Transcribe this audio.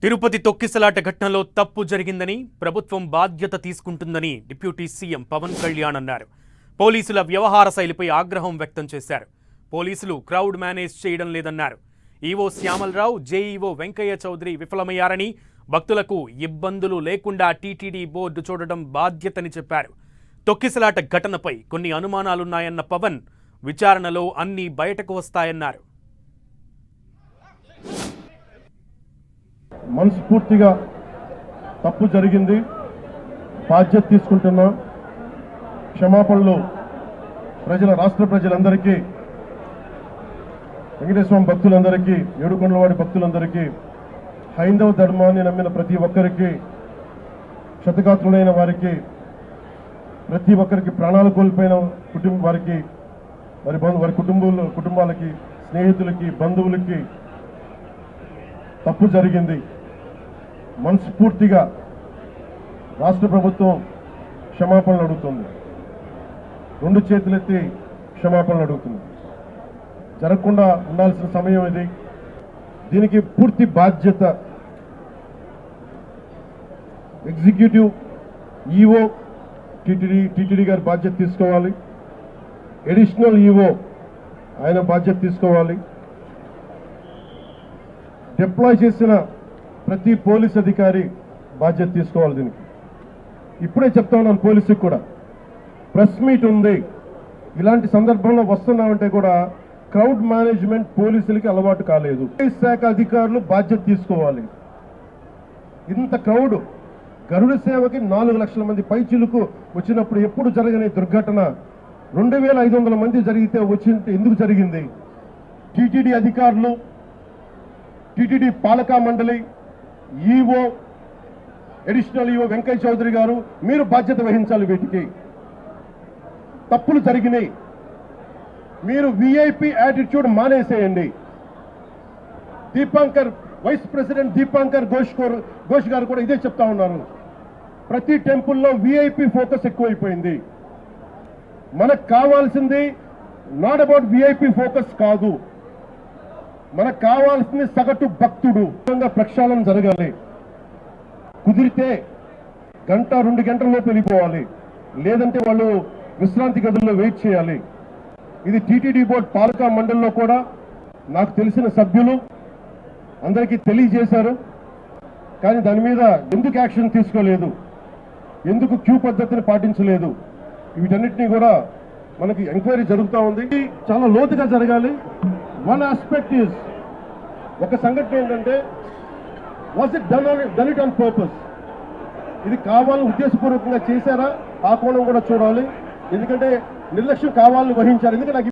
తిరుపతి తొక్కిసలాట ఘటనలో తప్పు జరిగిందని ప్రభుత్వం బాధ్యత తీసుకుంటుందని డిప్యూటీ సీఎం పవన్ కళ్యాణ్ అన్నారు. పోలీసుల వ్యవహార శైలిపై ఆగ్రహం వ్యక్తం చేశారు. పోలీసులు క్రౌడ్ మేనేజ్ చేయడం లేదన్నారు. ఈవో శ్యామలరావు, జేఈఓ వెంకయ్య చౌదరి విఫలమయ్యారని, భక్తులకు ఇబ్బందులు లేకుండా టీటీడీ బోర్డు చూడడం బాధ్యతని చెప్పారు. తొక్కిసలాట ఘటనపై కొన్ని అనుమానాలున్నాయన్న పవన్, విచారణలో అన్నీ బయటకు వస్తాయన్నారు. మనస్ఫూర్తిగా తప్పు జరిగింది, బాధ్యత తీసుకుంటున్నా. క్షమాపణలు రాష్ట్ర ప్రజలందరికీ, వెంకటేశ్వర భక్తులందరికీ, ఏడుకొండలవాడి భక్తులందరికీ, హైందవ ధర్మాన్ని నమ్మిన ప్రతి ఒక్కరికి, క్షతగాత్రులైన వారికి, ప్రతి ఒక్కరికి, ప్రాణాలు కోల్పోయిన వారికి, వారి కుటుంబాలకి, స్నేహితులకి, బంధువులకి తప్పు జరిగింది. మనస్ఫూర్తిగా రాష్ట్ర ప్రభుత్వం క్షమాపణలు అడుగుతుంది. రెండు చేతులెత్తి క్షమాపణలు అడుగుతుంది. జరగకుండా ఉండాల్సిన సమయం ఇది. దీనికి పూర్తి బాధ్యత ఎగ్జిక్యూటివ్, ఈఓ, టీటీడీ గారి బాధ్యత తీసుకోవాలి. అడిషనల్ ఈఓ ఆయన బాధ్యత తీసుకోవాలి. డిప్లాయ్ చేసిన ప్రతి పోలీస్ అధికారి బాధ్యత తీసుకోవాలి. దీనికి ఇప్పుడే చెప్తా ఉన్నాను, పోలీసుకి కూడా ప్రెస్ మీట్ ఉంది. ఇలాంటి సందర్భంలో వస్తున్నామంటే కూడా క్రౌడ్ మేనేజ్మెంట్ పోలీసులకి అలవాటు కాలేదు. పోలీస్ శాఖ అధికారులు బాధ్యత తీసుకోవాలి. ఇంత క్రౌడ్, గరుడ సేవకి 4 లక్షల మంది పైచిలుకు వచ్చినప్పుడు ఎప్పుడు జరగని దుర్ఘటన 2500 మంది జరిగితే ఎందుకు జరిగింది? టీటీడీ అధికారులు, టీటీడీ పాలకా మండలి, EO, additional EO Venkaiah Chowdary గారు, మీరు బాధ్యత వహించాలి. వీటికి తప్పులు జరిగినాయి. మీరు విఐపి యాటిట్యూడ్ మానేసేయండి. వైస్ ప్రెసిడెంట్ దీపాంకర్ ఘోష్ గారు కూడా ఇదే చెప్తా ఉన్నారు. ప్రతి టెంపుల్లో విఐపి ఫోకస్ ఎక్కువైపోయింది. మనకు కావాల్సింది నాట్ అబౌట్ విఐపి ఫోకస్ కాదు, మనకు కావాల్సింది సగటు భక్తుడు. ప్రక్షాళన జరగాలి. కుదిరితే 1-2 గంటల్లోపు వెళ్ళిపోవాలి. లేదంటే వాళ్ళు విశ్రాంతి గదుల్లో వెయిట్ చేయాలి. ఇది టీటీడీ బోర్డు పాలకా మండలిలో కూడా నాకు తెలిసిన సభ్యులు అందరికీ తెలియజేశారు. కానీ దాని మీద ఎందుకు యాక్షన్ తీసుకోలేదు, ఎందుకు క్యూ పద్ధతిని పాటించలేదు, వీటన్నిటినీ కూడా మనకి ఎంక్వైరీ జరుగుతూ ఉంది. చాలా లోతుగా జరగాలి. వన్ ఆస్పెక్ట్ ఈజ్, ఒక సంఘటన ఏంటంటే, was it done it on purpose? ఇది కావాలని ఉద్దేశపూర్వకంగా చేశారా? ఆ కోణం కూడా చూడాలి. ఎందుకంటే నిర్లక్ష్యం కావాలని వహించారు. ఎందుకంటే